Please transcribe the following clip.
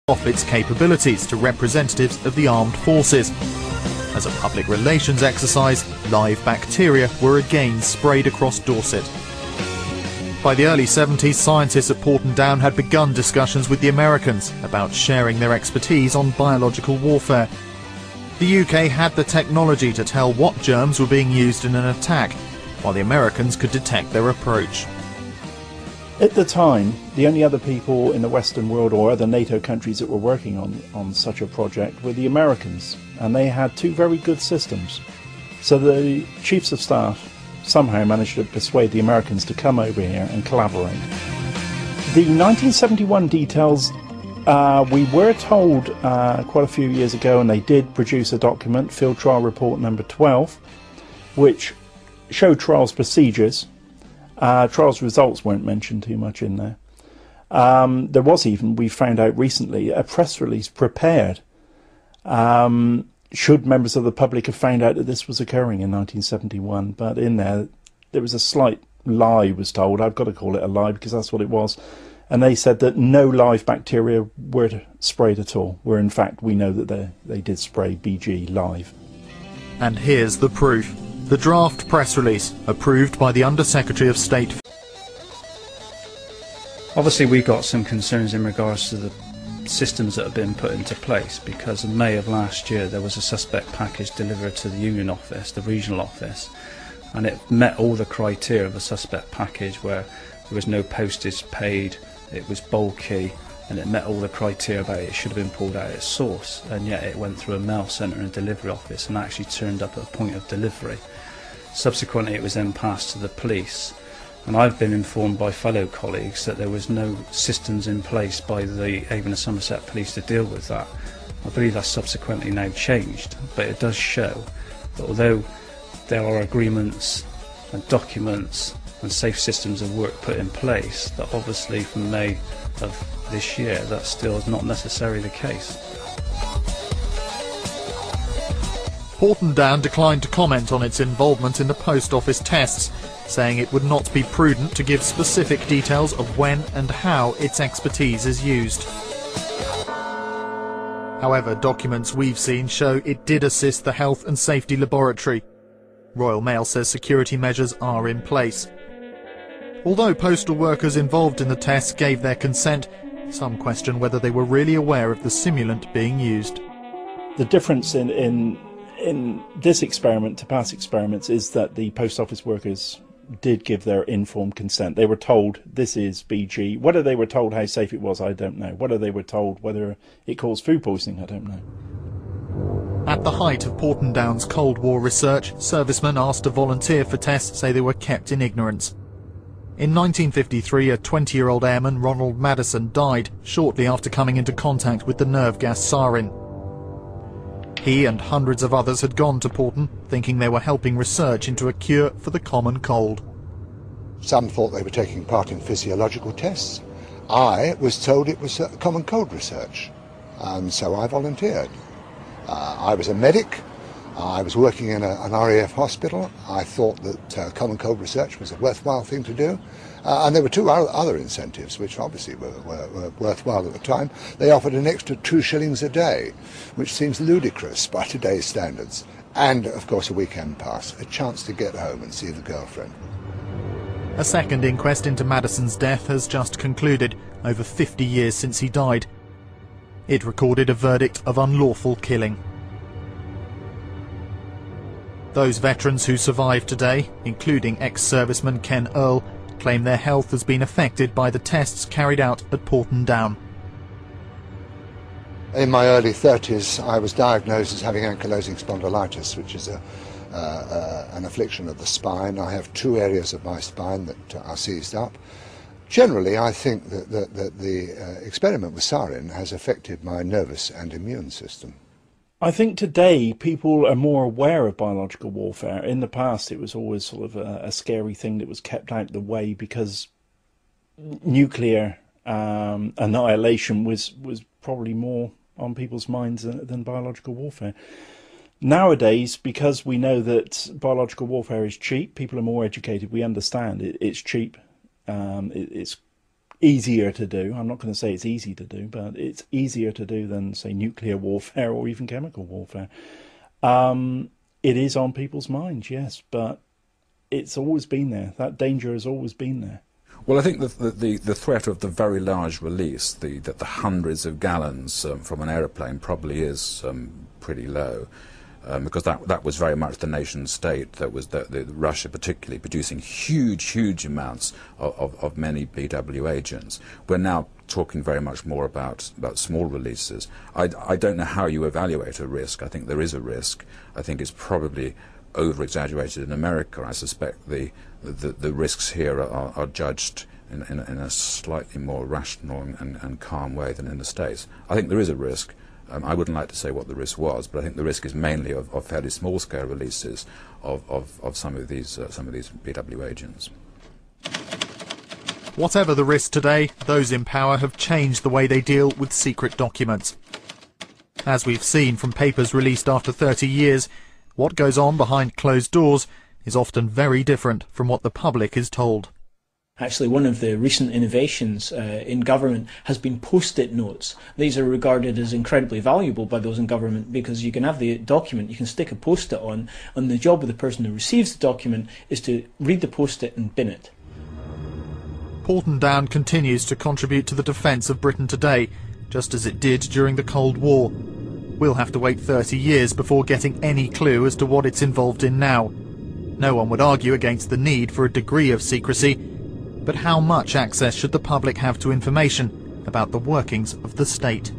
off its capabilities to representatives of the armed forces. As a public relations exercise, live bacteria were again sprayed across Dorset. By the early 70s, scientists at Porton Down had begun discussions with the Americans about sharing their expertise on biological warfare. The UK had the technology to tell what germs were being used in an attack, while the Americans could detect their approach. At the time, the only other people in the Western world or other NATO countries that were working on such a project were the Americans, and they had two very good systems. So the chiefs of staff somehow managed to persuade the Americans to come over here and collaborate. The 1971 details, we were told quite a few years ago, and they did produce a document, Field Trial Report number 12, which showed trials procedures. Trials results weren't mentioned too much in there. There was even, we found out recently, a press release prepared should members of the public have found out that this was occurring in 1971. But in there was a slight lie was told. I've got to call it a lie because that's what it was. And they said that no live bacteria were sprayed at all, where in fact we know that they did spray BG live. And here's the proof. The draft press release, approved by the Under-Secretary of State. Obviously we've got some concerns in regards to the systems that have been put into place, because in May of last year there was a suspect package delivered to the Union office, the regional office, and it met all the criteria of a suspect package where there was no postage paid, it was bulky, and it met all the criteria about it should have been pulled out at its source, and yet it went through a mail centre and a delivery office and actually turned up at a point of delivery. Subsequently it was then passed to the police, and I've been informed by fellow colleagues that there was no systems in place by the Avon and Somerset Police to deal with that. I believe that's subsequently now changed, but it does show that although there are agreements and documents and safe systems of work put in place, that obviously from May of this year that still is not necessarily the case. Porton Down declined to comment on its involvement in the post office tests, saying it would not be prudent to give specific details of when and how its expertise is used. However, documents we've seen show it did assist the Health and Safety Laboratory. Royal Mail says security measures are in place. Although postal workers involved in the tests gave their consent, some question whether they were really aware of the simulant being used. The difference in this experiment to past experiments is that the post office workers did give their informed consent. They were told this is BG. Whether they were told how safe it was, I don't know. Whether they were told whether it caused food poisoning, I don't know. At the height of Porton Down's Cold War research, servicemen asked to volunteer for tests say they were kept in ignorance. In 1953, a 20-year-old airman, Ronald Madison, died shortly after coming into contact with the nerve gas sarin. He and hundreds of others had gone to Porton, thinking they were helping research into a cure for the common cold. Some thought they were taking part in physiological tests. I was told it was common cold research, and so I volunteered. I was a medic. I was working in an RAF hospital. I thought that common cold research was a worthwhile thing to do. And there were two other incentives, which obviously were worthwhile at the time. They offered an extra 2 shillings a day, which seems ludicrous by today's standards. And, of course, a weekend pass, a chance to get home and see the girlfriend. A second inquest into Madison's death has just concluded, over 50 years since he died. It recorded a verdict of unlawful killing. Those veterans who survive today, including ex-serviceman Ken Earl, claim their health has been affected by the tests carried out at Porton Down. In my early 30s, I was diagnosed as having ankylosing spondylitis, which is an affliction of the spine. I have 2 areas of my spine that are seized up. Generally, I think that the experiment with sarin has affected my nervous and immune system. I think today people are more aware of biological warfare. In the past it was always sort of a scary thing that was kept out of the way because nuclear annihilation was probably more on people's minds than biological warfare. Nowadays, because we know that biological warfare is cheap, people are more educated. We understand it's cheap, it's easier to do. I'm not going to say it's easy to do, but it's easier to do than, say, nuclear warfare or even chemical warfare. It is on people's minds, yes, but it's always been there. That danger has always been there. Well, I think the threat of the very large release, the hundreds of gallons from an aeroplane, probably is pretty low, because that was very much the nation state. That was the Russia particularly producing huge amounts of many BW agents. We're now talking very much more about small releases. I don't know how you evaluate a risk. I think there is a risk. I think it's probably over-exaggerated in America. I suspect the risks here are judged in a slightly more rational and calm way than in the States. I think there is a risk. I wouldn't like to say what the risk was, but I think the risk is mainly of fairly small-scale releases of some of these BW agents. Whatever the risk today, those in power have changed the way they deal with secret documents. As we've seen from papers released after 30 years, what goes on behind closed doors is often very different from what the public is told. Actually, one of the recent innovations in government has been post-it notes. These are regarded as incredibly valuable by those in government because you can have the document, you can stick a post-it on, and the job of the person who receives the document is to read the post-it and bin it. Porton Down continues to contribute to the defence of Britain today, just as it did during the Cold War. We'll have to wait 30 years before getting any clue as to what it's involved in now. No one would argue against the need for a degree of secrecy, but how much access should the public have to information about the workings of the state?